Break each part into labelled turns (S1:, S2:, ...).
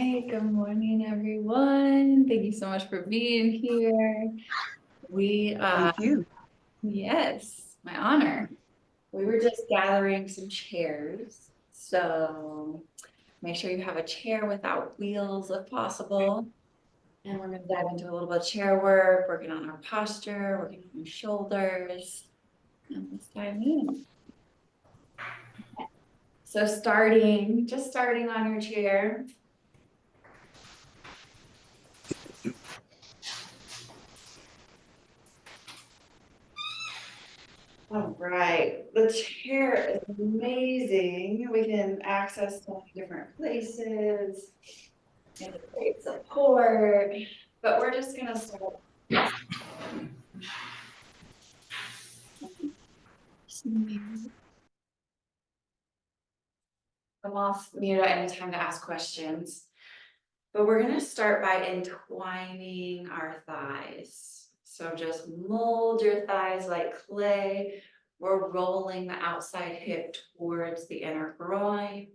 S1: right, good morning, everyone. Thank you so much for being here. We,
S2: Thank you.
S1: yes, my honor. We were just gathering some chairs. So make sure you have a chair without wheels if possible. And we're going to dive into a little bit of chair work, working on our posture, working on your shoulders. And let's dive in. So just starting on your chair. All right, the chair is amazing. We can access so many different places and great support, but we're just gonna start. Come off mute at any time to ask questions, but we're gonna start by entwining our thighs. So just mold your thighs like clay. We're rolling the outside hip towards the inner groin.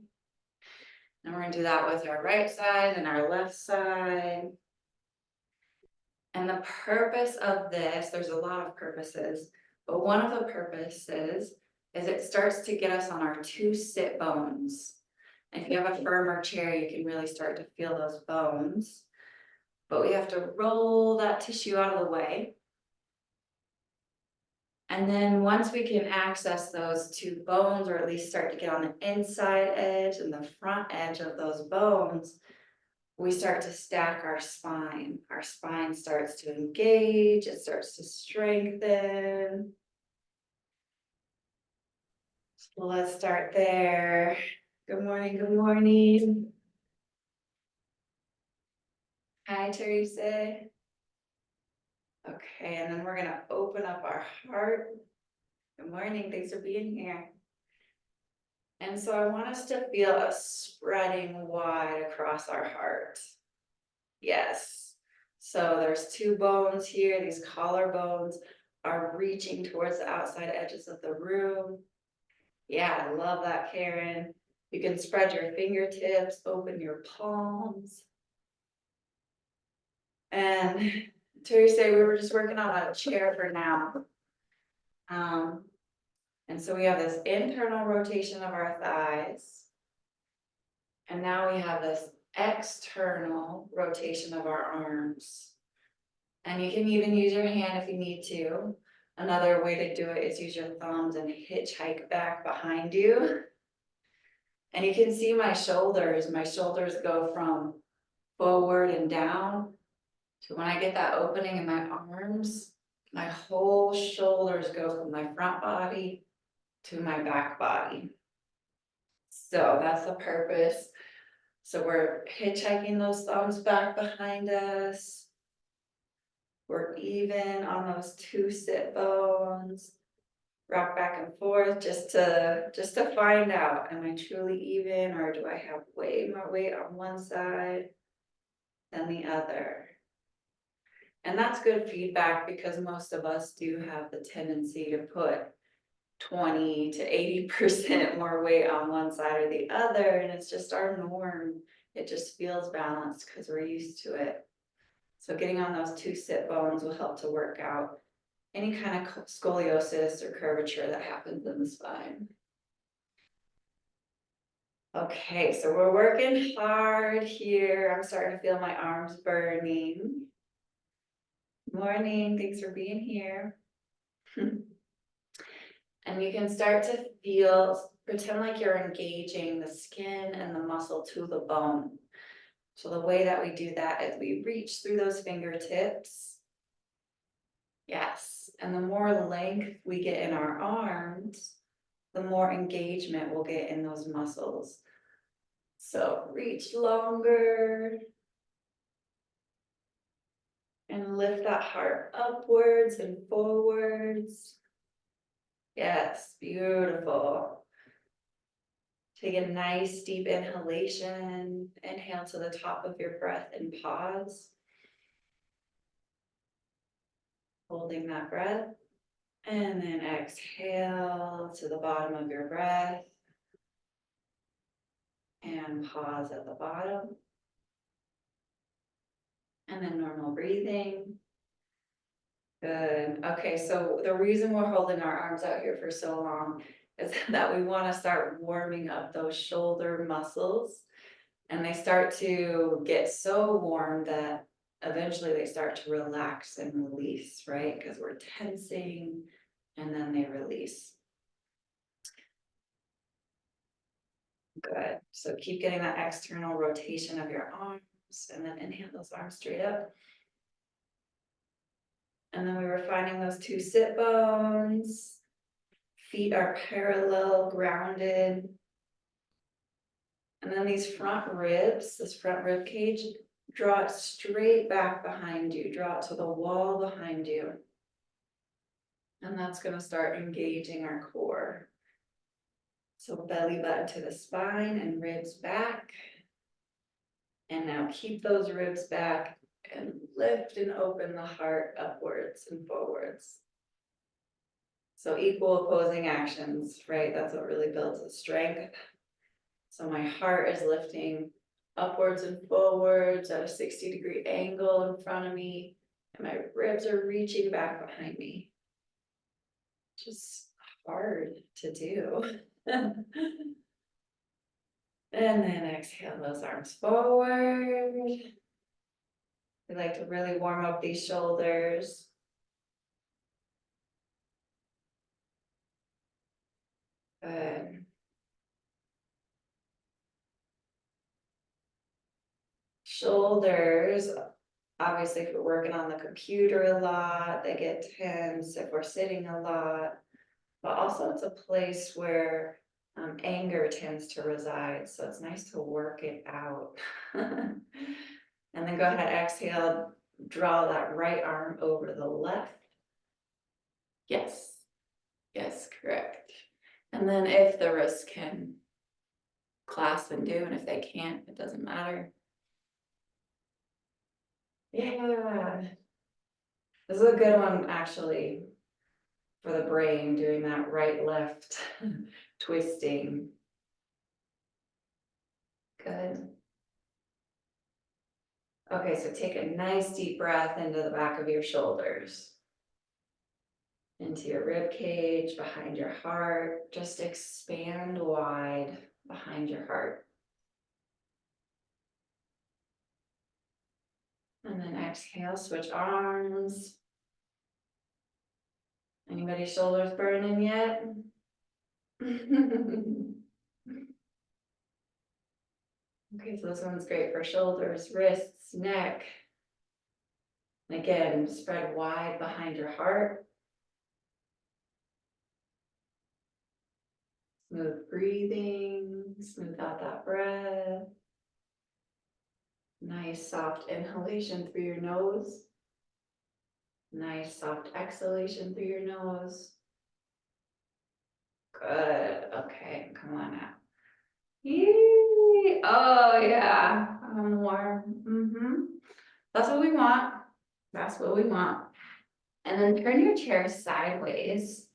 S1: And we're gonna do that with our right side and our left side. And the purpose of this, there's a lot of purposes, but one of the purposes is it starts to get us on our two sit bones. And if you have a firmer chair, you can really start to feel those bones. But we have to roll that tissue out of the way. And then once we can access those two bones, or at least start to get on the inside edge and the front edge of those bones, we start to stack our spine. Our spine starts to engage, it starts to strengthen. So let's start there. Good morning, good morning. Hi, Teresa. Okay, and then we're gonna open up our heart. Good morning, thanks for being here. And so I want us to feel a spreading wide across our heart. Yes. So there's two bones here, these collarbones are reaching towards the outside edges of the room. Yeah, I love that, Karen. You can spread your fingertips, open your palms. And Teresa, we were just working on a chair for now. And so we have this internal rotation of our thighs. And now we have this external rotation of our arms. And you can even use your hand if you need to. Another way to do it is use your thumbs and hitchhike back behind you. And you can see my shoulders. My shoulders go from forward and down to when I get that opening in my arms, my whole shoulders go from my front body to my back body. So that's the purpose. So we're hitchhiking those thumbs back behind us. We're even on those two sit bones. Rock back and forth just to find out, am I truly even, or do I have way more weight on one side than the other? And that's good feedback because most of us do have the tendency to put 20 to 80% more weight on one side or the other, and it's just our norm. It just feels balanced because we're used to it. So getting on those two sit bones will help to work out any kind of scoliosis or curvature that happens in the spine. Okay, so we're working hard here. I'm starting to feel my arms burning. Morning, thanks for being here. And you can start to feel, pretend like you're engaging the skin and the muscle to the bone. So the way that we do that is we reach through those fingertips. Yes, and the more length we get in our arms, the more engagement we'll get in those muscles. So reach longer and lift that heart upwards and forwards. Yes, beautiful. Take a nice deep inhalation. Inhale to the top of your breath and pause. Holding that breath. And then exhale to the bottom of your breath. And pause at the bottom. And then normal breathing. Good. Okay, so the reason we're holding our arms out here for so long is that we want to start warming up those shoulder muscles. And they start to get so warm that eventually they start to relax and release, right? Because we're tensing and then they release. Good. So keep getting that external rotation of your arms and then inhale those arms straight up. And then we were finding those two sit bones. Feet are parallel, grounded. And then these front ribs, this front rib cage, draw it straight back behind you, draw it to the wall behind you. And that's going to start engaging our core. So belly button to the spine and ribs back. And now keep those ribs back and lift and open the heart upwards and forwards. So equal opposing actions, right? That's what really builds the strength. So my heart is lifting upwards and forwards at a 60-degree angle in front of me. And my ribs are reaching back behind me. Just hard to do. And then exhale those arms forward. We like to really warm up these shoulders. Good. Shoulders, obviously if we're working on the computer a lot, they get tense if we're sitting a lot. But also it's a place where anger tends to reside. So it's nice to work it out. And then go ahead, exhale, draw that right arm over the left. Yes, yes, correct. And then if the wrists can clasp and do, and if they can't, it doesn't matter. Yeah. This is a good one actually for the brain, doing that right left twisting. Good. Okay, so take a nice deep breath into the back of your shoulders, into your rib cage, behind your heart. Just expand wide behind your heart. And then exhale, switch arms. Anybody's shoulders burning yet? Okay, so this one's great for shoulders, wrists, neck. And again, spread wide behind your heart. Smooth breathing, smooth out that breath. Nice soft inhalation through your nose. Nice soft exhalation through your nose. Good. Okay, come on now. Yay. Oh yeah, I'm warm. That's what we want. That's what we want. And then turn your chair sideways.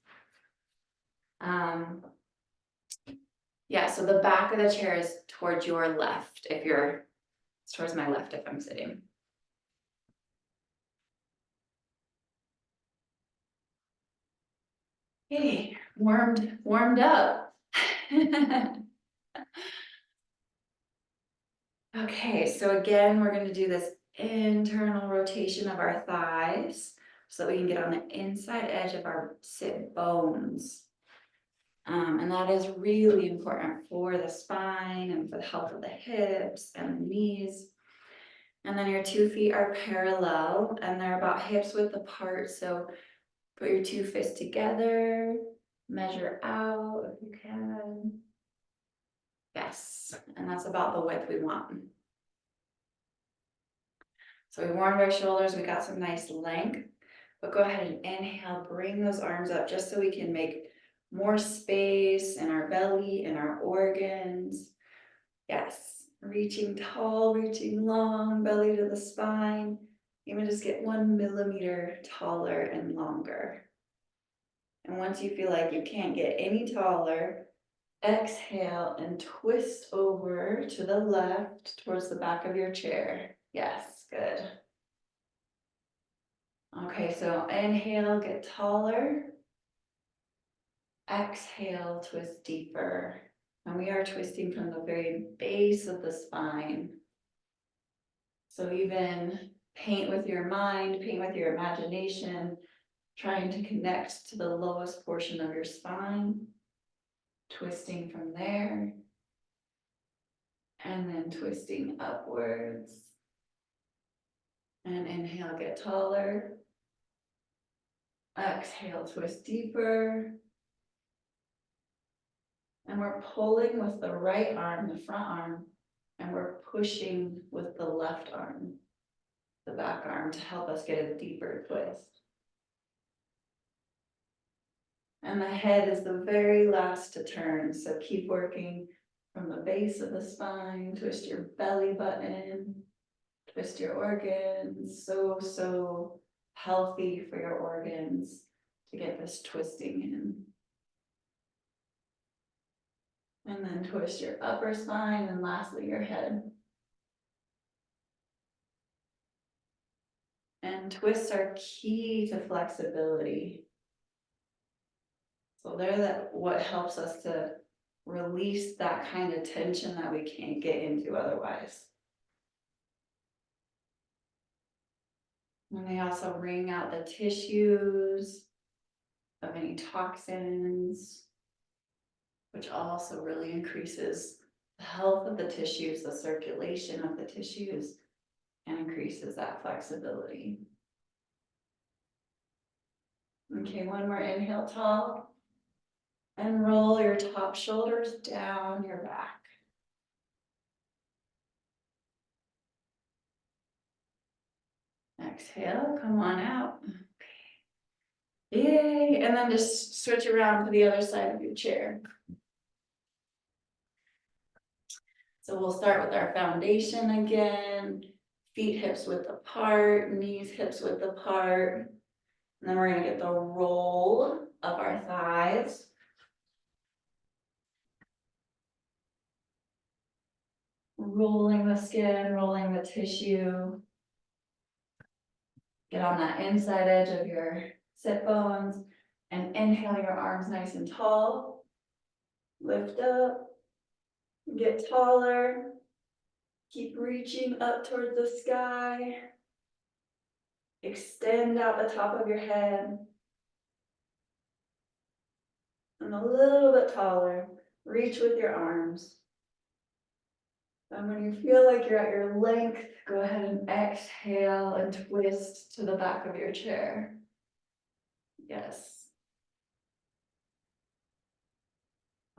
S1: Yeah, so the back of the chair is towards your left. It's towards my left if I'm sitting. Hey, warmed up. Okay, so again, we're going to do this internal rotation of our thighs so that we can get on the inside edge of our sit bones. And that is really important for the spine and for the health of the hips and the knees. And then your 2 feet are parallel and they're about hips width apart. So put your 2 fists together, measure out if you can. Yes, and that's about the width we want. So we warmed our shoulders, we got some nice length, but go ahead and inhale, bring those arms up just so we can make more space in our belly and our organs. Yes, reaching tall, reaching long, belly to the spine. Even just get 1 millimeter taller and longer. And once you feel like you can't get any taller, exhale and twist over to the left towards the back of your chair. Yes, good. Okay, so inhale, get taller. Exhale, twist deeper. And we are twisting from the very base of the spine. So even paint with your mind, paint with your imagination, trying to connect to the lowest portion of your spine, twisting from there, and then twisting upwards. And inhale, get taller. Exhale, twist deeper. And we're pulling with the right arm, the front arm, and we're pushing with the left arm, the back arm, to help us get a deeper twist. And the head is the very last to turn, so keep working from the base of the spine, twist your belly button, twist your organs, so healthy for your organs to get this twisting in. And then twist your upper spine, and lastly your head. And twists are key to flexibility. So they're what helps us to release that kind of tension that we can't get into otherwise. And they also wring out the tissues of any toxins, which also really increases the health of the tissues, the circulation of the tissues, and increases that flexibility. Okay, one more inhale, tall, and roll your top shoulders down your back. Exhale, come on out. Yay, and then just switch around to the other side of your chair. So we'll start with our foundation again. Feet hips width apart, knees hips width apart. And then we're gonna get the roll of our thighs. Rolling the skin, rolling the tissue. Get on that inside edge of your sit bones and inhale your arms nice and tall. Lift up, get taller. Keep reaching up towards the sky. Extend out the top of your head. And a little bit taller. Reach with your arms. And when you feel like you're at your length, go ahead and exhale and twist to the back of your chair. Yes.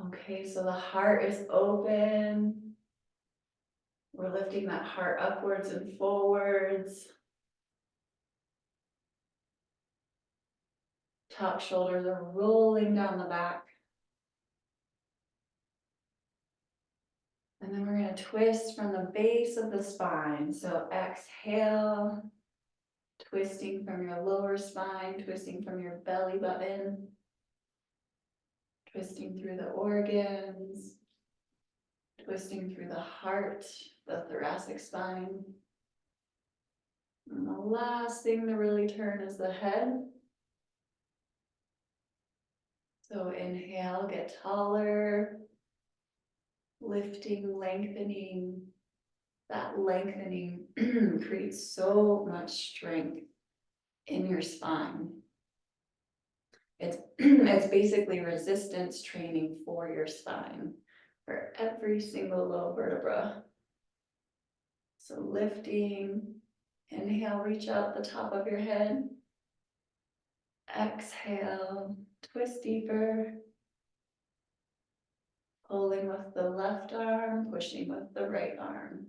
S1: Okay, so the heart is open. We're lifting that heart upwards and forwards. Top shoulders are rolling down the back. And then we're going to twist from the base of the spine. So exhale, twisting from your lower spine, twisting from your belly button, twisting through the organs, twisting through the heart, the thoracic spine. And the last thing to really turn is the head. So inhale, get taller, lifting, lengthening. That lengthening creates so much strength in your spine. It's basically resistance training for your spine, for every single low vertebra. So lifting, inhale, reach out the top of your head. Exhale, twist deeper. Pulling with the left arm, pushing with the right arm.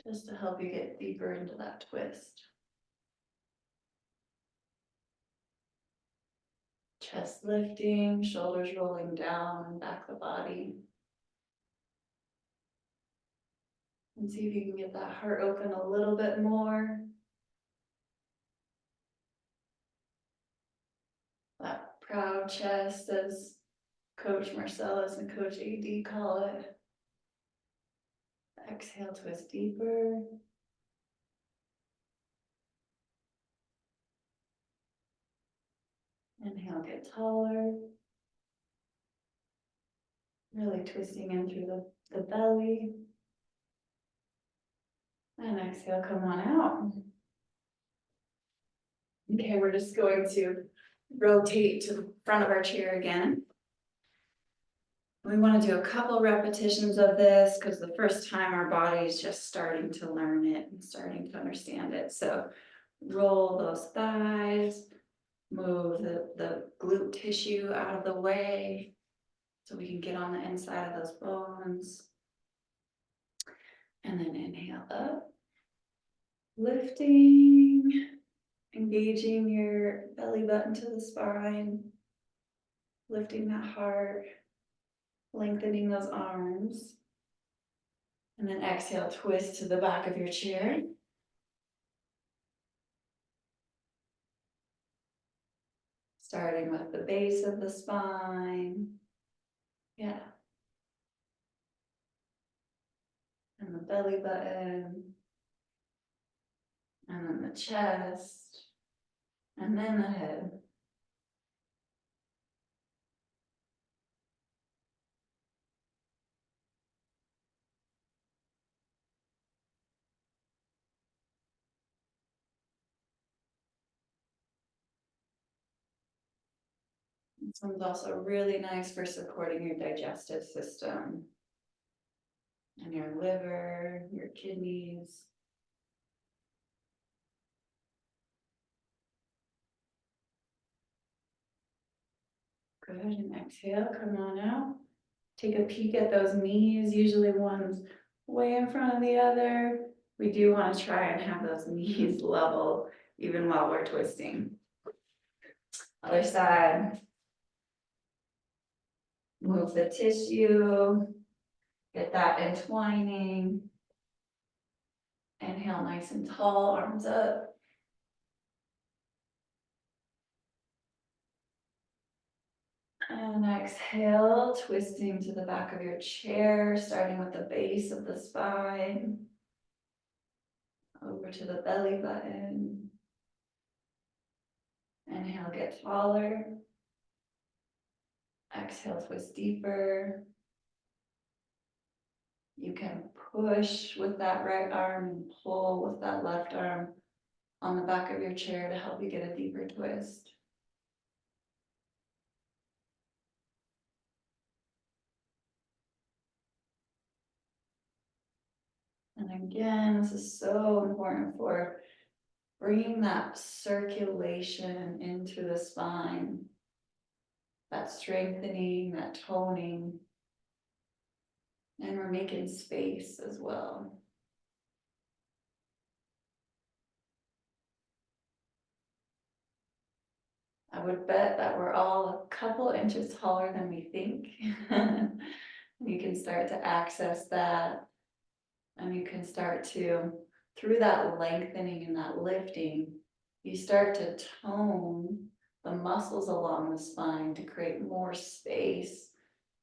S1: Just to help you get deeper into that twist. Chest lifting, shoulders rolling down, back the body. And see if you can get that heart open a little bit more. That proud chest, as Coach Marcellus and Coach AD call it. Exhale, twist deeper. Inhale, get taller. Really twisting in through the belly. And exhale, come on out. Okay, we're just going to rotate to the front of our chair again. We want to do a couple repetitions of this because the first time our body is just starting to learn it and starting to understand it. So roll those thighs, move the glute tissue out of the way so we can get on the inside of those bones. And then inhale up, lifting, engaging your belly button to the spine, lifting that heart, lengthening those arms. And then exhale, twist to the back of your chair. Starting with the base of the spine. Yeah. And the belly button. And then the chest. And then the head. This one's also really nice for supporting your digestive system. And your liver, your kidneys. Good, and exhale, come on out. Take a peek at those knees, usually one's way in front of the other. We do want to try and have those knees level even while we're twisting. Other side. Move the tissue, get that entwining. Inhale nice and tall, arms up. And exhale, twisting to the back of your chair, starting with the base of the spine. Over to the belly button. Inhale, get taller. Exhale, twist deeper. You can push with that right arm and pull with that left arm on the back of your chair to help you get a deeper twist. And again, this is so important for bringing that circulation into the spine, that strengthening, that toning, and we're making space as well. I would bet that we're all a couple inches taller than we think. You can start to access that, and you can start to, through that lengthening and that lifting, you start to tone the muscles along the spine to create more space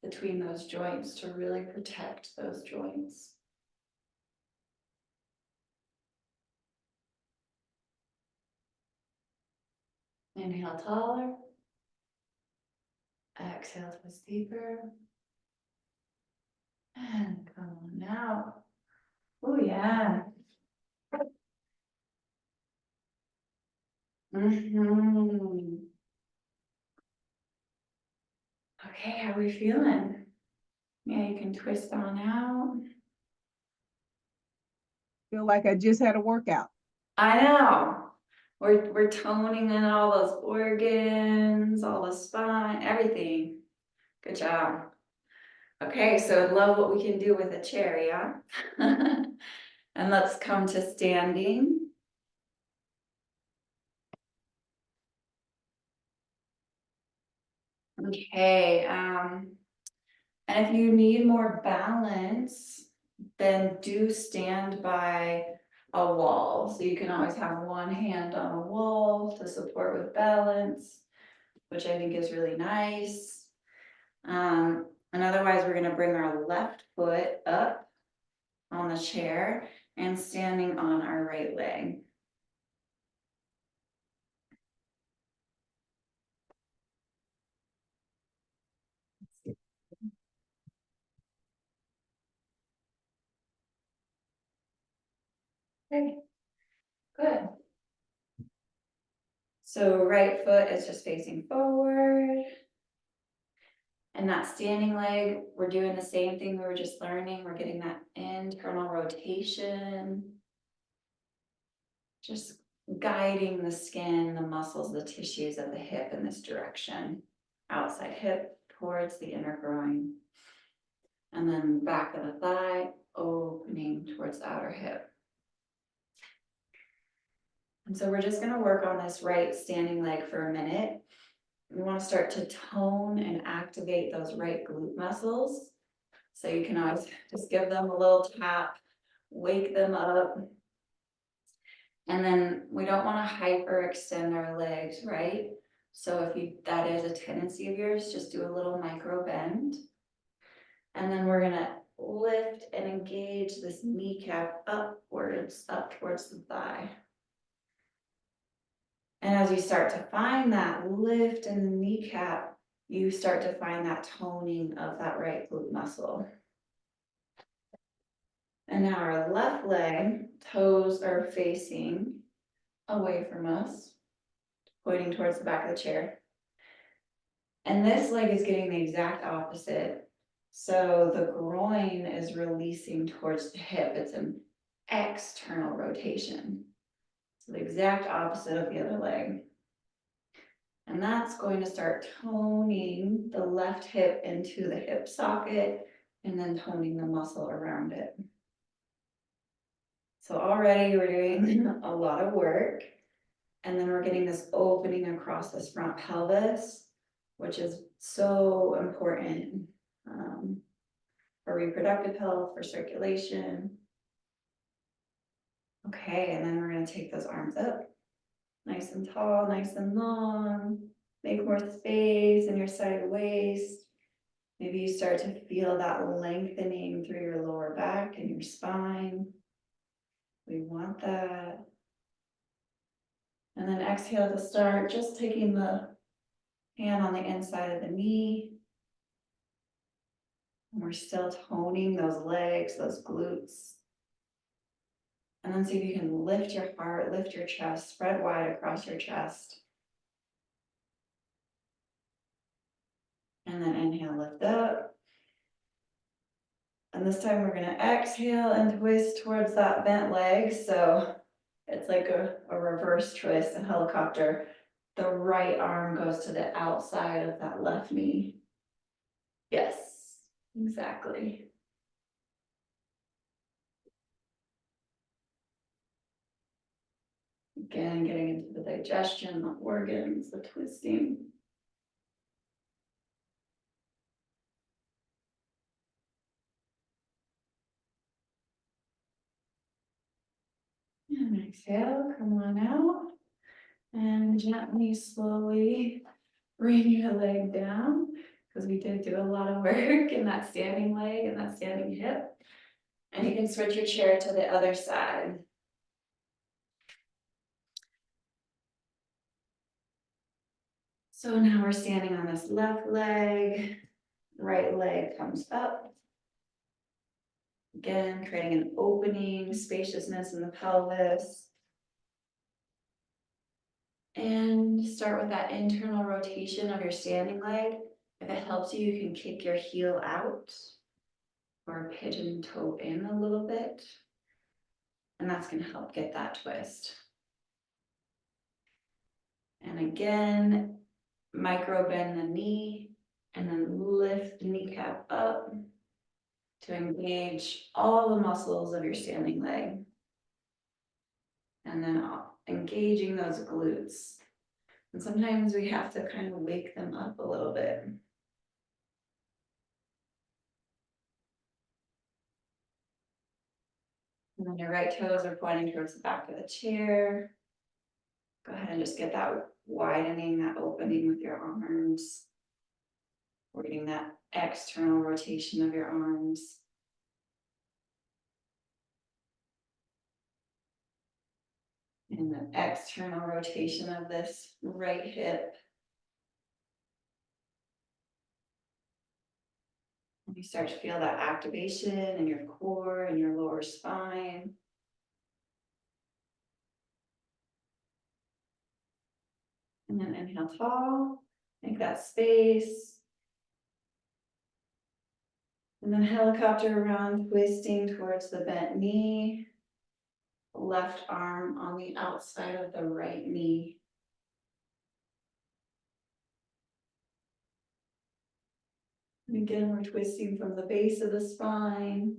S1: between those joints to really protect those joints. Inhale taller. Exhale, twist deeper. And come on out. Oh yeah. Okay, how are we feeling? Yeah, you can twist on out.
S2: Feel like I just had a workout.
S1: I know. We're toning in all those organs, all the spine, everything. Good job. Okay, so I'd love what we can do with a chair, yeah? And let's come to standing. Okay, and if you need more balance, then do stand by a wall. So you can always have one hand on a wall to support with balance, which I think is really nice. And otherwise, we're gonna bring our left foot up on the chair and standing on our right leg. So right foot is just facing forward. And that standing leg, we're doing the same thing we were just learning. We're getting that internal rotation. Just guiding the skin, the muscles, the tissues of the hip in this direction. Outside hip towards the inner groin. And then back of the thigh, opening towards the outer hip. And so we're just gonna work on this right standing leg for a minute. We want to start to tone and activate those right glute muscles. So you can always just give them a little tap, wake them up. And then we don't want to hyperextend our legs, right? So if that is a tendency of yours, just do a little micro bend. And then we're gonna lift and engage this kneecap upwards, up towards the thigh. And as you start to find that lift in the kneecap, you start to find that toning of that right glute muscle. And now our left leg, toes are facing away from us, pointing towards the back of the chair. And this leg is getting the exact opposite. So the groin is releasing towards the hip. It's an external rotation. So the exact opposite of the other leg. And that's going to start toning the left hip into the hip socket and then toning the muscle around it. So already we're doing a lot of work. And then we're getting this opening across this front pelvis, which is so important for reproductive health, for circulation. Okay, and then we're going to take those arms up, nice and tall, nice and long. Make more space in your side waist. Maybe you start to feel that lengthening through your lower back and your spine. We want that. And then exhale to start, just taking the hand on the inside of the knee. And we're still toning those legs, those glutes. And then see if you can lift your heart, lift your chest, spread wide across your chest. And then inhale, lift up. And this time we're gonna exhale and twist towards that bent leg. So it's like a reverse twist, a helicopter. The right arm goes to the outside of that left knee. Yes, exactly. Again, getting into the digestion, the organs, the twisting. And exhale, come on out. And gently, slowly bring your leg down, because we did do a lot of work in that standing leg and that standing hip. And you can switch your chair to the other side. So now we're standing on this left leg, right leg comes up. Again, creating an opening, spaciousness in the pelvis. And start with that internal rotation of your standing leg. If it helps you, you can kick your heel out or pigeon toe in a little bit. And that's going to help get that twist. And again, micro bend the knee and then lift the kneecap up to engage all the muscles of your standing leg. And then engaging those glutes. And sometimes we have to kind of wake them up a little bit. And then your right toes are pointing towards the back of the chair. Go ahead and just get that widening, that opening with your arms. We're getting that external rotation of your arms. And the external rotation of this right hip. And you start to feel that activation in your core and your lower spine. And then inhale tall, make that space. And then helicopter around, twisting towards the bent knee. Left arm on the outside of the right knee. And again, we're twisting from the base of the spine.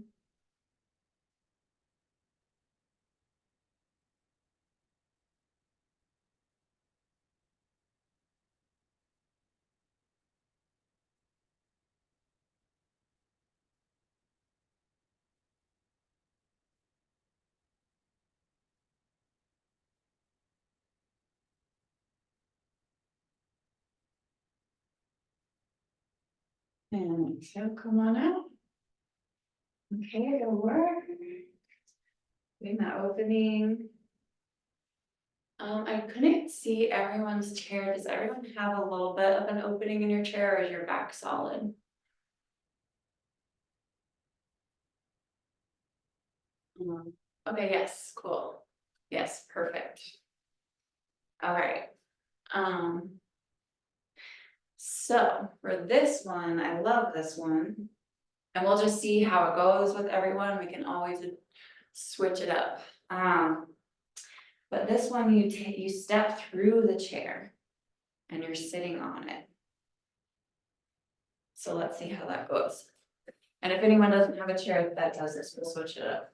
S1: And exhale, come on out. Okay, go work. Doing that opening. I couldn't see everyone's chair. Does everyone have a little bit of an opening in your chair, or is your back solid? Okay, yes, cool. Yes, perfect. All right. So for this one, I love this one. And we'll just see how it goes with everyone. We can always switch it up. But this one, you step through the chair and you're sitting on it. So let's see how that goes. And if anyone doesn't have a chair that does this, we'll switch it up.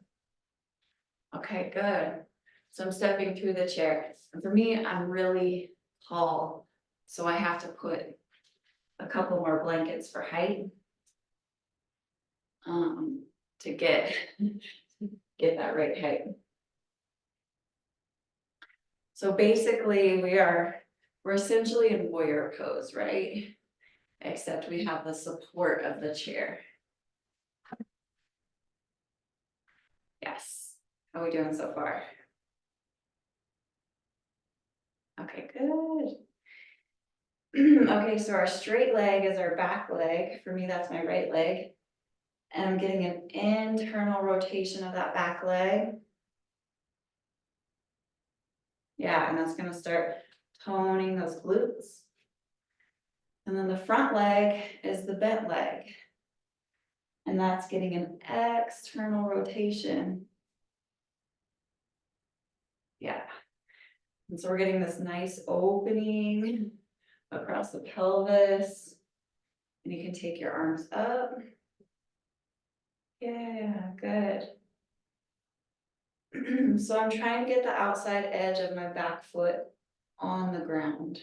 S1: Okay, good. So I'm stepping through the chair. And for me, I'm really tall, so I have to put a couple more blankets for height. To get that right height. So basically we're essentially in warrior pose, right? Except we have the support of the chair. Yes. How are we doing so far? Okay, good. Okay, so our straight leg is our back leg. For me, that's my right leg. And I'm getting an internal rotation of that back leg. Yeah, and that's gonna start toning those glutes. And then the front leg is the bent leg. And that's getting an external rotation. Yeah. And so we're getting this nice opening across the pelvis. And you can take your arms up. Yeah, good. So I'm trying to get the outside edge of my back foot on the ground.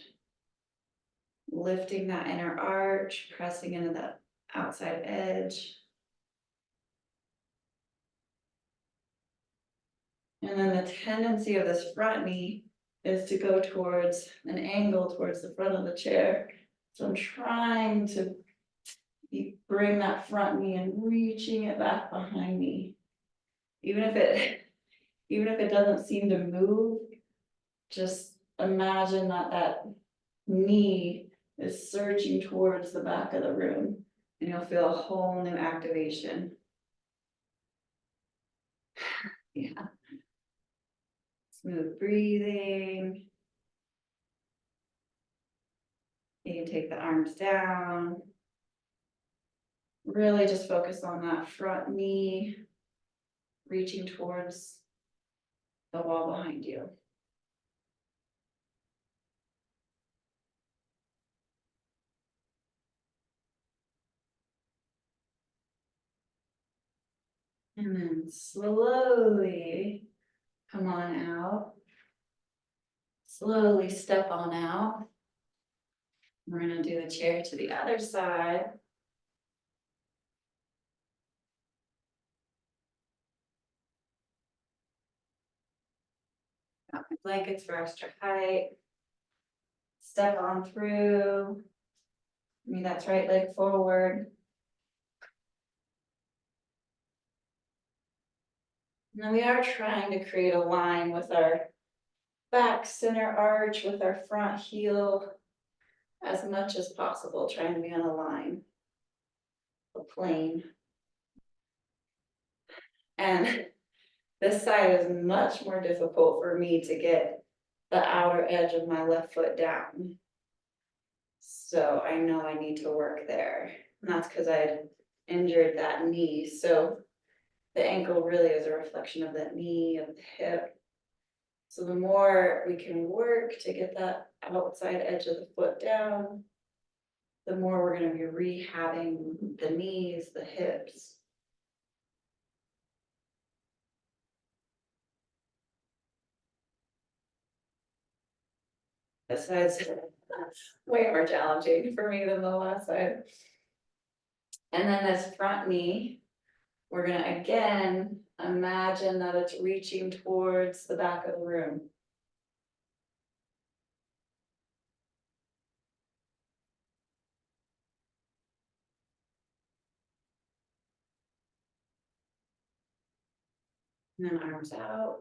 S1: Lifting that inner arch, pressing into that outside edge. And then the tendency of this front knee is to go towards an angle towards the front of the chair. So I'm trying to bring that front knee and reaching it back behind me. Even if it doesn't seem to move, just imagine that knee is searching towards the back of the room, and you'll feel a whole new activation. Yeah. Smooth breathing. You can take the arms down. Really just focus on that front knee, reaching towards the wall behind you. And then slowly come on out. Slowly step on out. We're gonna do the chair to the other side. Got my blankets for extra height. Step on through. Maybe that's right leg forward. Now we are trying to create a line with our back center arch with our front heel as much as possible, trying to be on a line, a plane. And this side is much more difficult for me to get the outer edge of my left foot down. So I know I need to work there, and that's because I had injured that knee, so the ankle really is a reflection of that knee, of the hip. So the more we can work to get that outside edge of the foot down, the more we're gonna be rehabbing the knees, the hips. Besides, way more challenging for me than the last side. And then this front knee, we're gonna again imagine that it's reaching towards the back of the room. And then arms out.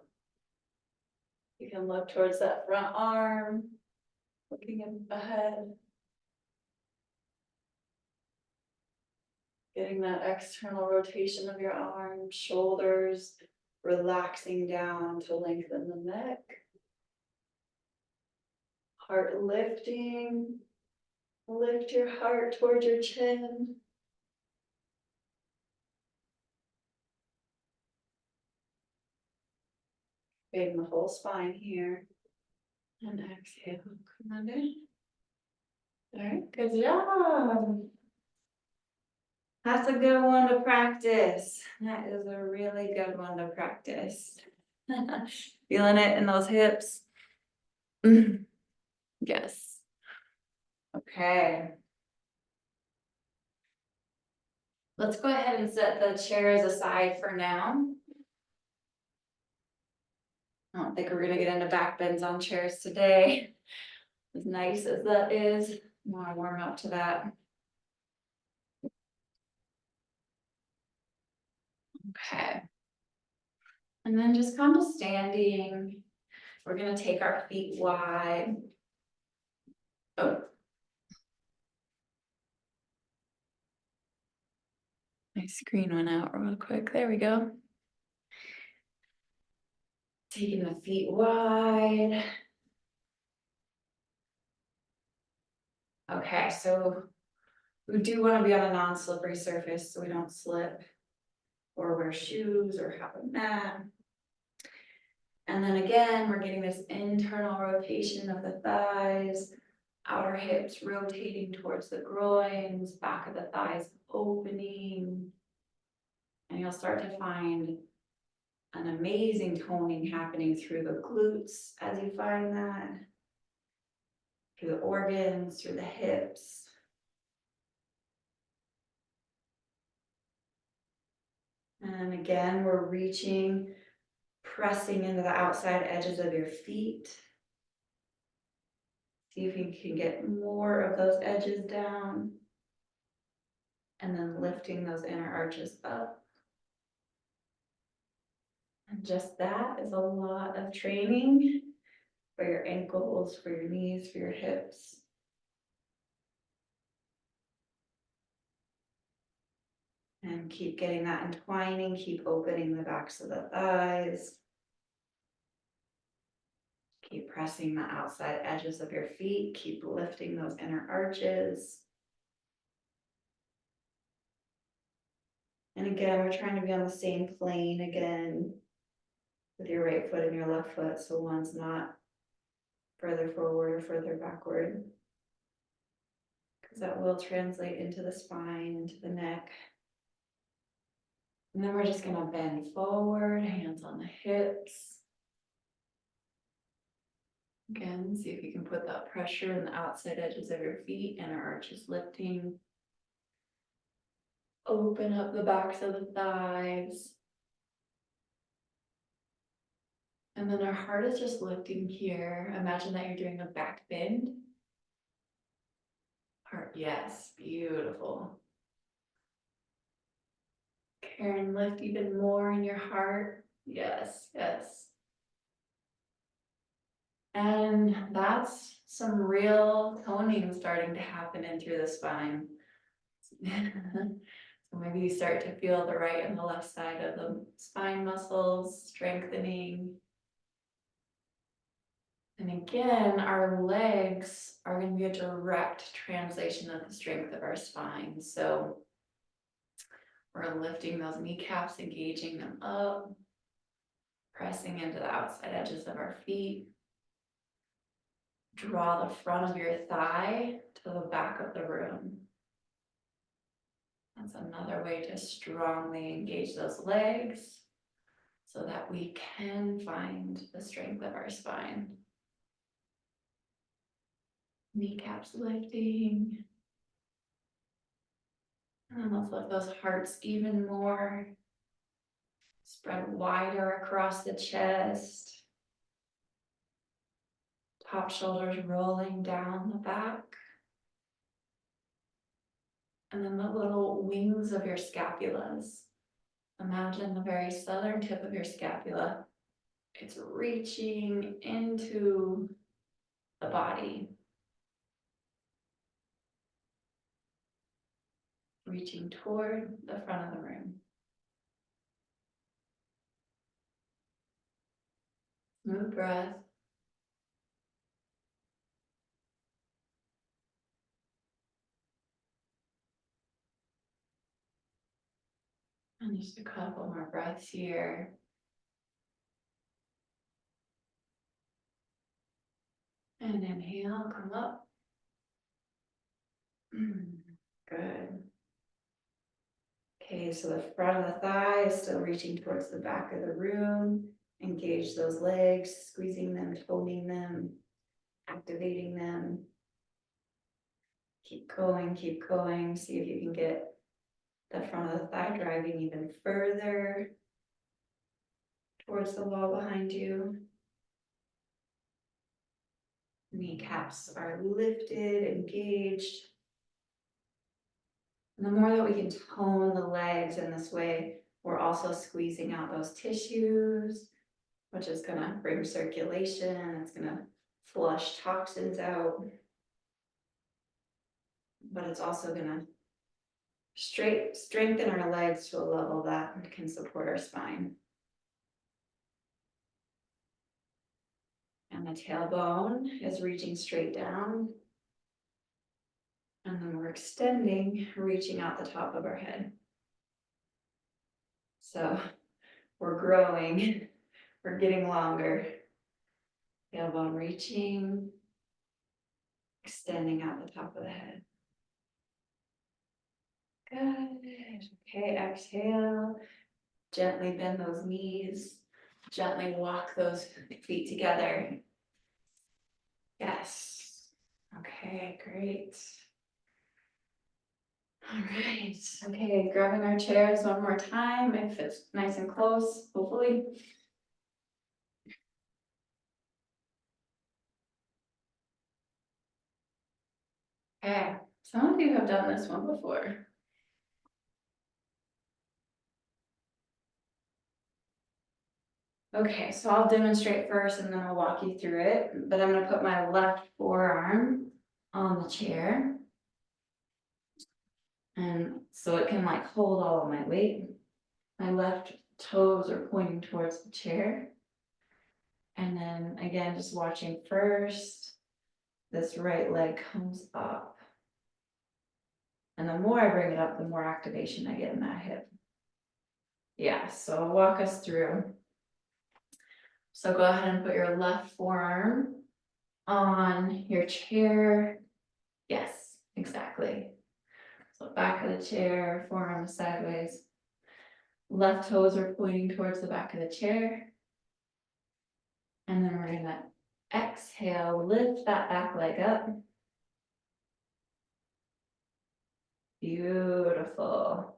S1: You can look towards that front arm, looking ahead. Getting that external rotation of your arms, shoulders, relaxing down to lengthen the neck. Heart lifting, lift your heart towards your chin. Creating the whole spine here. And exhale, come on in. All right, good job. That's a good one to practice. That is a really good one to practice. Feeling it in those hips? Yes. Okay. Let's go ahead and set the chairs aside for now. I don't think we're gonna get into back bends on chairs today. As nice as that is, I wanna warm up to that. Okay. And then just kind of standing, we're gonna take our feet wide. Oh. My screen went out real quick, there we go. Taking the feet wide. Okay, so we do wanna be on a non-slippery surface so we don't slip or wear shoes or have a mat. And then again, we're getting this internal rotation of the thighs, outer hips rotating towards the groins, back of the thighs opening. And you'll start to find an amazing toning happening through the glutes as you find that, through the organs, through the hips. And again, we're reaching, pressing into the outside edges of your feet. See if you can get more of those edges down. And then lifting those inner arches up. And just that is a lot of training for your ankles, for your knees, for your hips. And keep getting that entwining, keep opening the backs of the thighs. Keep pressing the outside edges of your feet, keep lifting those inner arches. And again, we're trying to be on the same plane again with your right foot and your left foot, so one's not further forward or further backward. Because that will translate into the spine, into the neck. And then we're just gonna bend forward, hands on the hips. Again, see if you can put that pressure in the outside edges of your feet, inner arches lifting. Open up the backs of the thighs. And then our heart is just lifting here. Imagine that you're doing a back bend. Heart, yes, beautiful. Karen, lift even more in your heart. Yes, yes. And that's some real toning starting to happen in through the spine. So maybe you start to feel the right and the left side of the spine muscles strengthening. And again, our legs are gonna be a direct translation of the strength of our spine, so. We're lifting those kneecaps, engaging them up. Pressing into the outside edges of our feet. Draw the front of your thigh to the back of the room. That's another way to strongly engage those legs so that we can find the strength of our spine. Kneecaps lifting. And let's lift those hearts even more. Spread wider across the chest. Top shoulders rolling down the back. And then the little wings of your scapulas. Imagine the very southern tip of your scapula. It's reaching into the body. Reaching toward the front of the room. Smooth breath. And just a couple more breaths here. And inhale, come up. Good. Okay, so the front of the thigh is still reaching towards the back of the room. Engage those legs, squeezing them, toning them, activating them. Keep going, keep going. See if you can get the front of the thigh driving even further towards the wall behind you. Kneecaps are lifted, engaged. And the more that we can tone the legs in this way, we're also squeezing out those tissues, which is gonna bring circulation, it's gonna flush toxins out. But it's also gonna strengthen our legs to a level that can support our spine. And the tailbone is reaching straight down. And then we're extending, reaching out the top of our head. So we're growing, we're getting longer. Tailbone reaching, extending out the top of the head. Good. Okay, exhale. Gently bend those knees. Gently walk those feet together. Yes. Okay, great. All right. Okay, grabbing our chairs one more time if it's nice and close, hopefully. Okay, some of you have done this one before. Okay, so I'll demonstrate first and then I'll walk you through it, but I'm gonna put my left forearm on the chair. And so it can like hold all of my weight. My left toes are pointing towards the chair. And then again, just watching first, this right leg comes up. And the more I bring it up, the more activation I get in that hip. Yeah, so I'll walk us through. So go ahead and put your left forearm on your chair. Yes, exactly. So back of the chair, forearm sideways. Left toes are pointing towards the back of the chair. And then we're gonna exhale, lift that back leg up. Beautiful.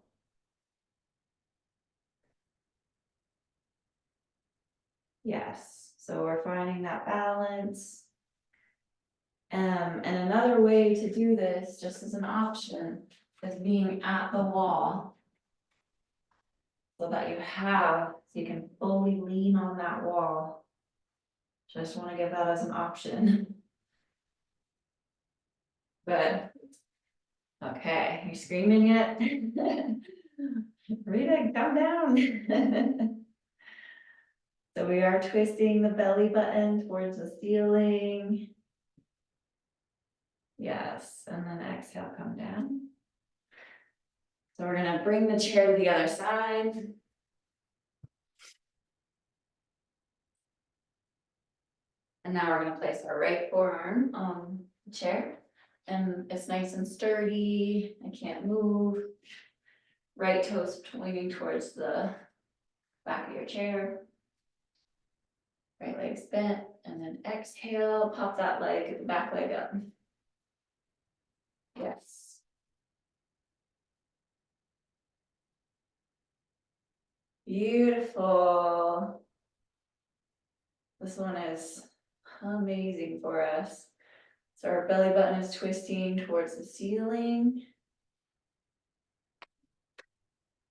S1: Yes, so we're finding that balance. And another way to do this, just as an option, is being at the wall. So that you can fully lean on that wall. Just want to give that as an option. Good. Okay, you screaming yet? Rita, calm down.
S3: So we are twisting the belly button towards the ceiling. Yes, and then exhale, come down.
S1: So we're gonna bring the chair to the other side. And now we're gonna place our right forearm on the chair. And it's nice and sturdy, I can't move. Right toes pointing towards the back of your chair. Right leg's bent, and then exhale, pop that leg, back leg up. Yes. Beautiful. This one is amazing for us. So our belly button is twisting towards the ceiling.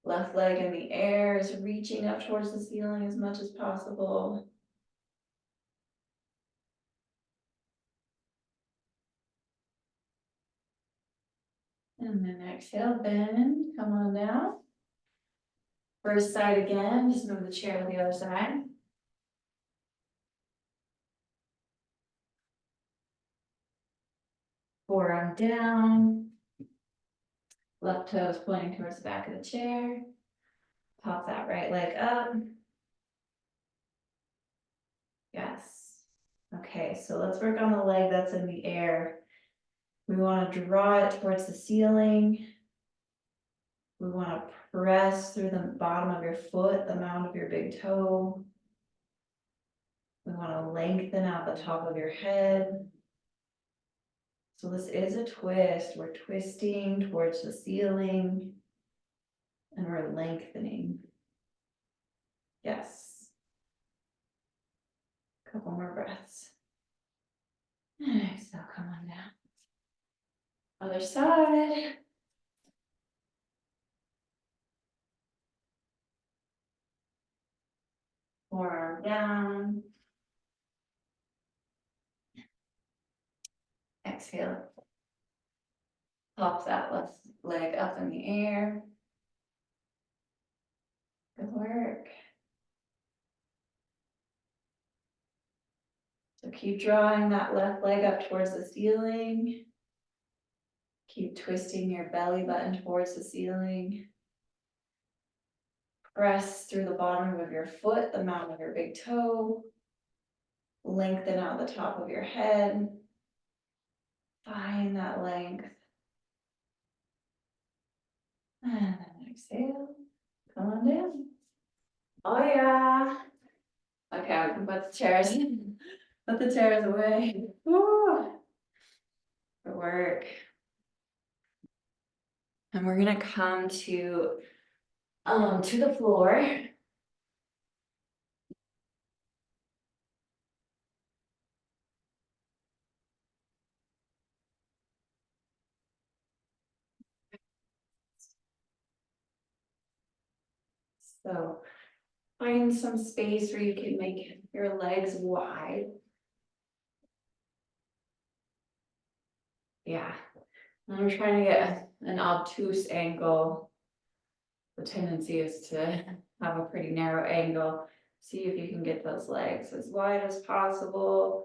S1: Left leg in the air is reaching up towards the ceiling as much as possible. And then exhale, bend, come on down. First side again, just move the chair to the other side. Forearm down. Left toes pointing towards the back of the chair. Pop that right leg up. Yes. Okay, so let's work on the leg that's in the air. We want to draw it towards the ceiling. We want to press through the bottom of your foot, the mound of your big toe. We want to lengthen out the top of your head. So this is a twist. We're twisting towards the ceiling and we're lengthening. Yes. Couple more breaths. And exhale, come on down. Other side. Forearm down. Exhale. Pop that left leg up in the air. Good work. So keep drawing that left leg up towards the ceiling. Keep twisting your belly button towards the ceiling. Press through the bottom of your foot, the mound of your big toe. Lengthen out the top of your head. Find that length. And then exhale. Come on down. Oh yeah. Okay, I can put the chairs put the chairs away. Woo. Good work. And we're gonna come to the floor. So find some space where you can make your legs wide. Yeah, and I'm trying to get an obtuse angle. The tendency is to have a pretty narrow angle. See if you can get those legs as wide as possible.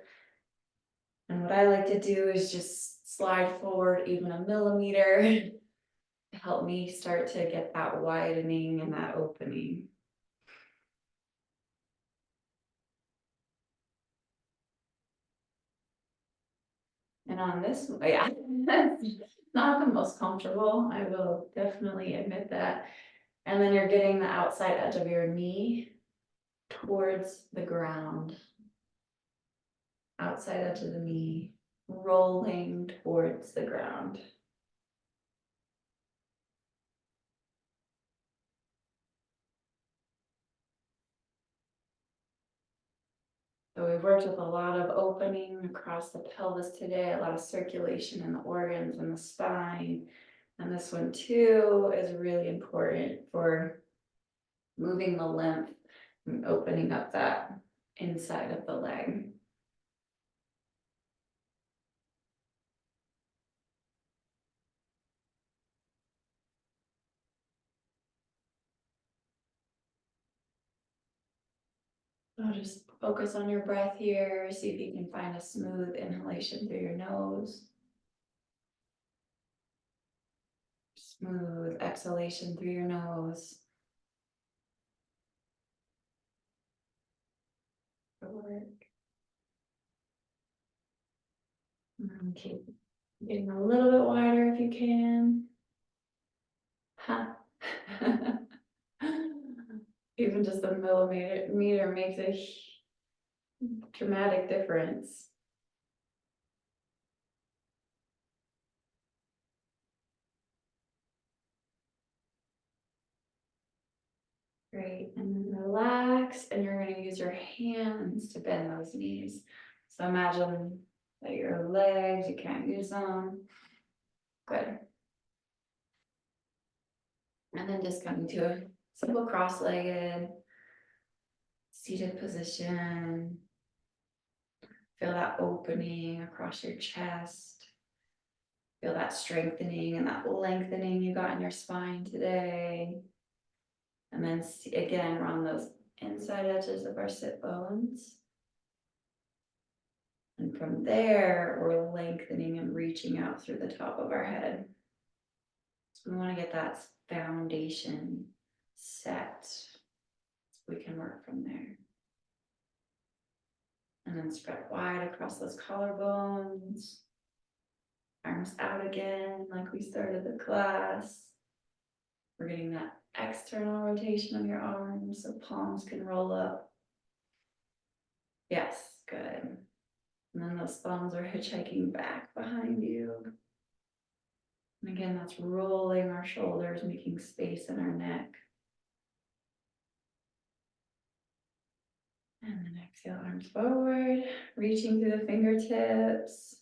S1: And what I like to do is just slide forward even a millimeter to help me start to get that widening and that opening. And on this, yeah, not the most comfortable, I will definitely admit that. And then you're getting the outside edge of your knee towards the ground. Outside edge of the knee, rolling towards the ground. So we've worked with a lot of opening across the pelvis today, a lot of circulation in the organs and the spine. And this one too is really important for moving the lymph and opening up that inside of the leg. So just focus on your breath here, see if you can find a smooth inhalation through your nose. Smooth exhalation through your nose. Good work. And keep getting a little bit wider if you can. Huh. Even just a millimeter makes a dramatic difference. Great, and then relax, and you're gonna use your hands to bend those knees. So imagine that your legs, you can't use them. Good. And then just come to a simple cross-legged seated position. Feel that opening across your chest. Feel that strengthening and that lengthening you got in your spine today. And then again, run those inside edges of our sit bones. And from there, we're lengthening and reaching out through the top of our head. So we want to get that foundation set. We can work from there. And then spread wide across those collarbones. Arms out again, like we started the class. We're getting that external rotation of your arms, so palms can roll up. Yes, good. And then those thumbs are hitchhiking back behind you. And again, that's rolling our shoulders, making space in our neck. And then exhale, arms forward, reaching through the fingertips.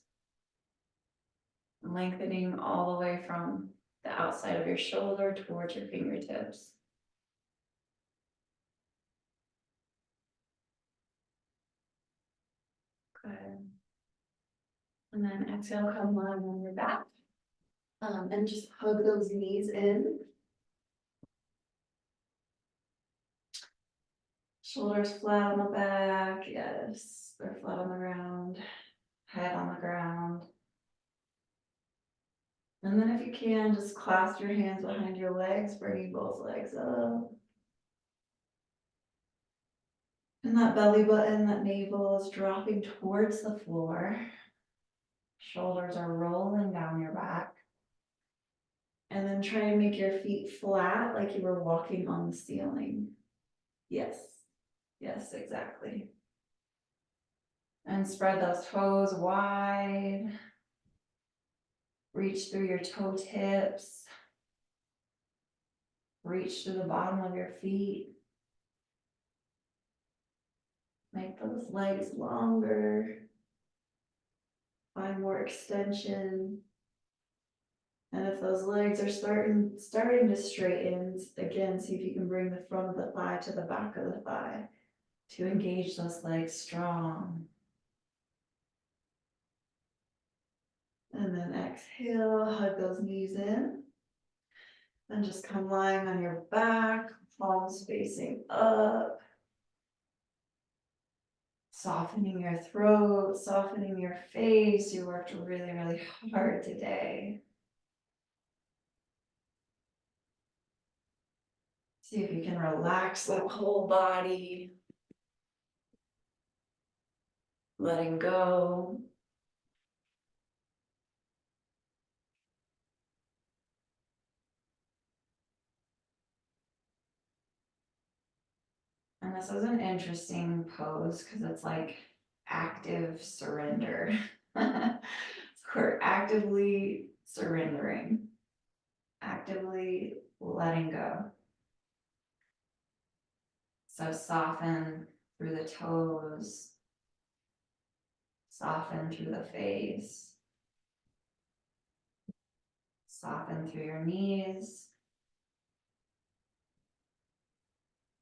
S1: Lengthening all the way from the outside of your shoulder towards your fingertips. Good. And then exhale, come lying on your back. And just hug those knees in. Shoulders flat on the back, yes, they're flat on the ground. Head on the ground. And then if you can, just clasp your hands behind your legs, bringing both legs up. And that belly button, that navel is dropping towards the floor. Shoulders are rolling down your back. And then try to make your feet flat like you were walking on the ceiling. Yes, yes, exactly. And spread those toes wide. Reach through your toe tips. Reach to the bottom of your feet. Make those legs longer. Find more extension. And if those legs are starting to straighten, again, see if you can bring the front of the thigh to the back of the thigh to engage those legs strong. And then exhale, hug those knees in. And just come lying on your back, palms facing up. Softening your throat, softening your face. You worked really, really hard today. See if you can relax that whole body. Letting go. And this is an interesting pose because it's like active surrender. We're actively surrendering, actively letting go. So soften through the toes, soften through the face, soften through your knees,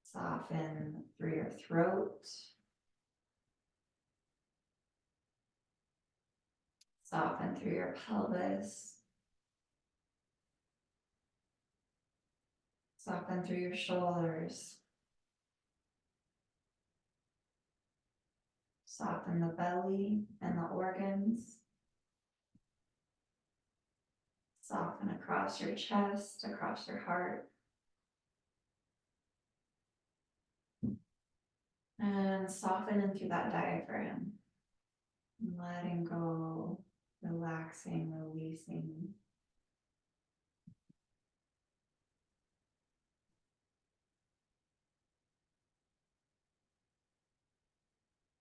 S1: soften through your throat, soften through your pelvis, soften through your shoulders,
S3: Soften the belly and the organs. Soften across your chest, across your heart. And soften into that diaphragm. Letting go, relaxing, releasing.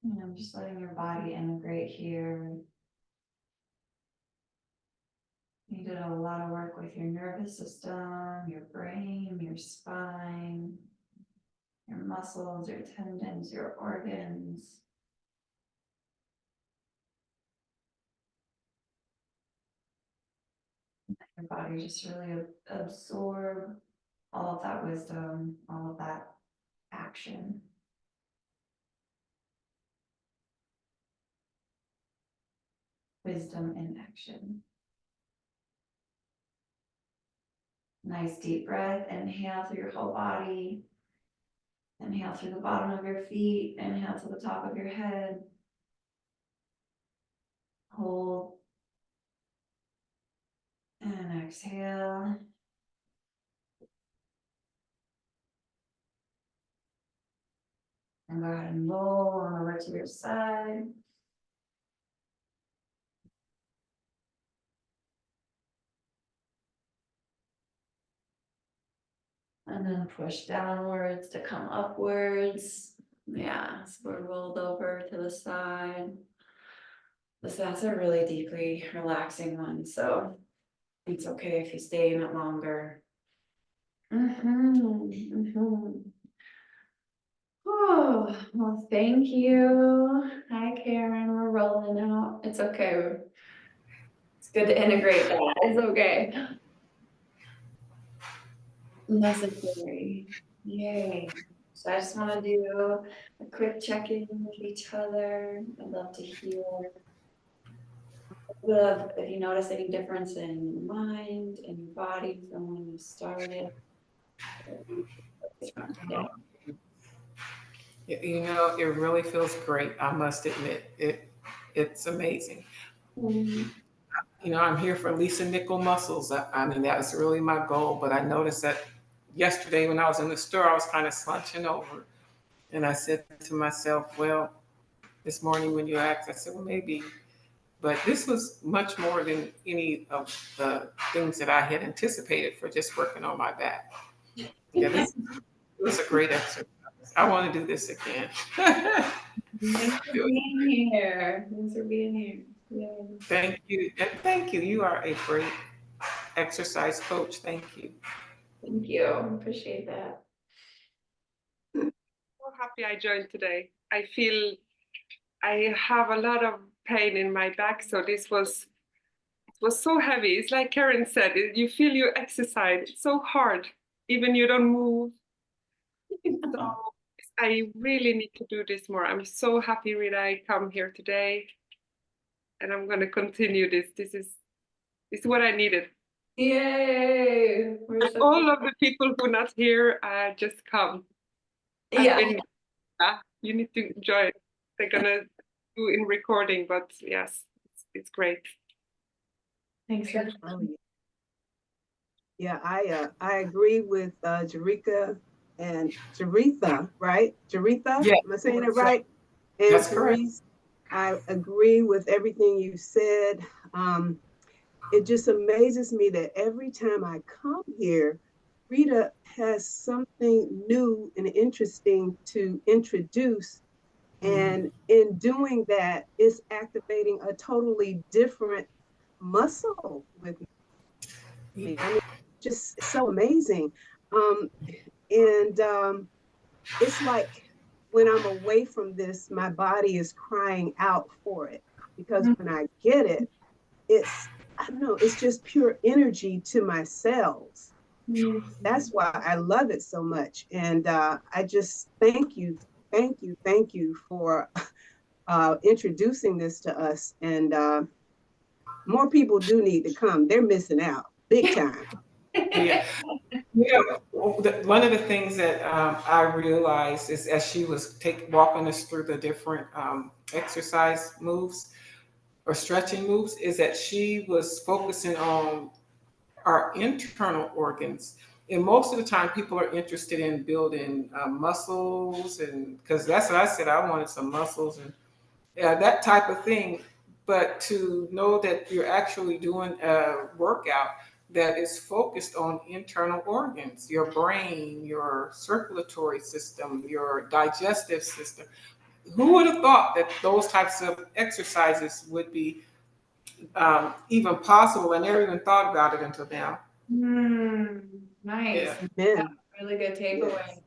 S3: And I'm just letting your body integrate here. You did a lot of work with your nervous system, your brain, your spine, your muscles, your tendons, your organs. Your body just really absorb all of that wisdom, all of that action. Wisdom in action. Nice deep breath. Inhale through your whole body. Inhale through the bottom of your feet. Inhale to the top of your head. Hold. And exhale. And go ahead and roll on over to your side. And then push downwards to come upwards. Yeah, so we're rolled over to the side. That's a really deeply relaxing one, so it's okay if you stay in it longer. Oh, well, thank you. Hi, Karen, we're rolling out. It's okay. It's good to integrate that. It's okay. Necessary. Yay. So I just want to do a quick check-in with each other. I'd love to hear if you notice any difference in your mind and your body from when you started.
S4: You know, it really feels great. I must admit, it's amazing. You know, I'm here for Lisa Nickel muscles. I mean, that was really my goal. But I noticed that yesterday when I was in the store, I was kind of slouching over, and I said to myself, well, this morning when you asked, I said, well, maybe. But this was much more than any of the things that I had anticipated for just working on my back. Yeah, this was a great exercise. I want to do this again.
S1: Thanks for being here. Thanks for being here. Yay.
S4: Thank you. And thank you. You are a great exercise coach. Thank you.
S1: Thank you. Appreciate that.
S5: So happy I joined today. I feel I have a lot of pain in my back, so this was so heavy. It's like Karen said, you feel you exercise. It's so hard, even you don't move. So I really need to do this more. I'm so happy Rita I come here today, and I'm going to continue this. This is what I needed.
S1: Yay!
S5: And all of the people who are not here, just come.
S1: Yeah.
S5: You need to join. They're gonna do in recording, but yes, it's great.
S1: Thanks for
S2: Yeah, I agree with Jerika and Jaretha, right? Jaretha,
S4: Yeah.
S2: am I saying it right? And
S4: That's correct.
S2: Therese, I agree with everything you said. It just amazes me that every time I come here, Rita has something new and interesting to introduce. And in doing that, it's activating a totally different muscle with me. I mean, just so amazing. It's like when I'm away from this, my body is crying out for it because when I get it, I don't know, it's just pure energy to my cells. That's why I love it so much. And I just thank you for introducing this to us. And more people do need to come. They're missing out big time.
S4: Yeah. Yeah, one of the things that I realized is as she was walking us through the different exercise moves or stretching moves, is that she was focusing on our internal organs. And most of the time, people are interested in building muscles, and because that's what I said, I wanted some muscles and that type of thing. But to know that you're actually doing a workout that is focused on internal organs, your brain, your circulatory system, your digestive system. Who would have thought that those types of exercises would be even possible? I never even thought about it until now.
S3: Nice.
S4: Yeah.
S2: Amen.
S3: Really good takeaway.
S2: Yes.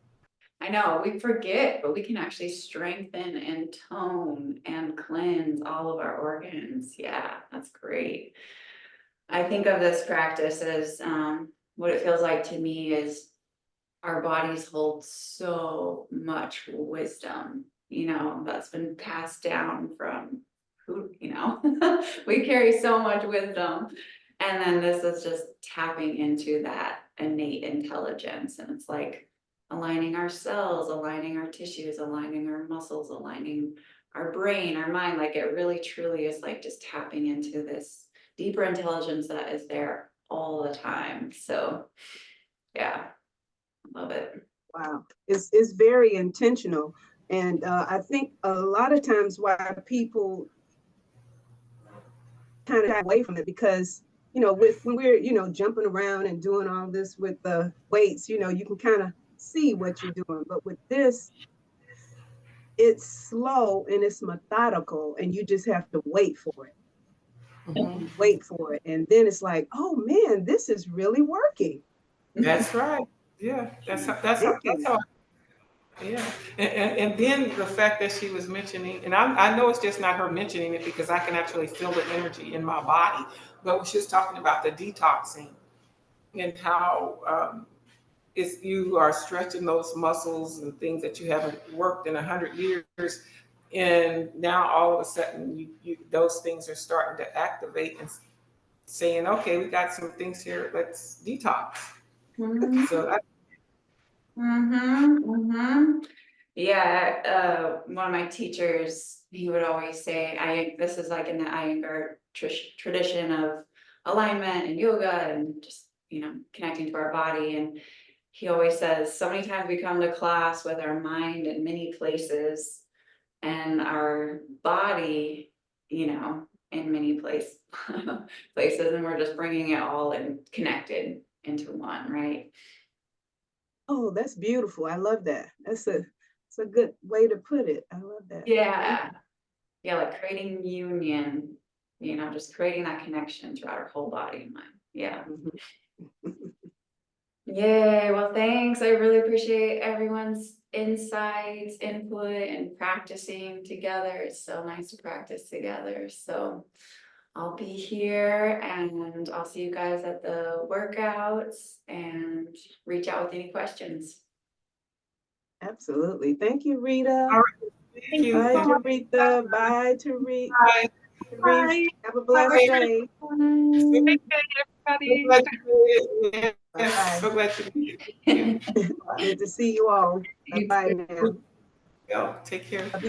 S3: I know, we forget, but we can actually strengthen and tone and cleanse all of our organs. Yeah, that's great. I think of this practice as, what it feels like to me is our bodies hold so much wisdom, that's been passed down from who, we carry so much wisdom. And then this is just tapping into that innate intelligence. And it's like aligning our cells, aligning our tissues, aligning our muscles, aligning our brain, our mind. Like it really truly is like just tapping into this deeper intelligence that is there all the time. So yeah, love it.
S2: Wow. It's very intentional. And I think a lot of times why people kind of away from it because, when we're, jumping around and doing all this with the weights, you can kind of see what you're doing. But with this, it's slow and it's methodical and you just have to wait for it.
S4: Mhm.
S2: Wait for it. And then it's like, oh man, this is really working.
S4: That's right. Yeah,
S2: Thank
S4: that's
S2: you.
S4: how. Yeah, and then the fact that she was mentioning, and I know it's just not her mentioning it because I can actually feel the energy in my body, but when she was talking about the detoxing and how it's you are stretching those muscles and things that you haven't worked in 100 years, and now all of a sudden those things are starting to activate and saying, okay, we got some things here, let's detox.
S3: Mhm.
S4: So
S3: Yeah, one of my teachers, he would always say, this is like in the Iyengar tradition of alignment and yoga and just, connecting to our body. And he always says, so many times we come to class with our mind in many places and our body, in many places, and we're just bringing it all and connected into one, right?
S2: Oh, that's beautiful. I love that. It's a good way to put it. I love that.
S3: Yeah. Yeah, like creating union, just creating that connection throughout our whole body and mind. Yeah.
S2: Mhm.
S3: Yay. Well, thanks. I really appreciate everyone's insights, input, and practicing together. It's so nice to practice together. So I'll be here and I'll see you guys at the workouts and reach out with any questions.
S2: Absolutely. Thank you, Rita.
S4: all right, thank you
S2: Bye,
S4: so much.
S2: Teresa. Bye, Tariq.
S4: Bye.
S2: Therese.
S5: Bye.
S2: Have a blessed
S4: Bye.
S2: day.
S3: Bye.
S5: Take care,
S4: So
S5: everybody.
S4: glad you did. Yes,
S2: Bye-bye.
S4: so glad you did.
S2: Good to see you all. Bye-bye now.
S4: Go. Take care.
S2: Bye-bye.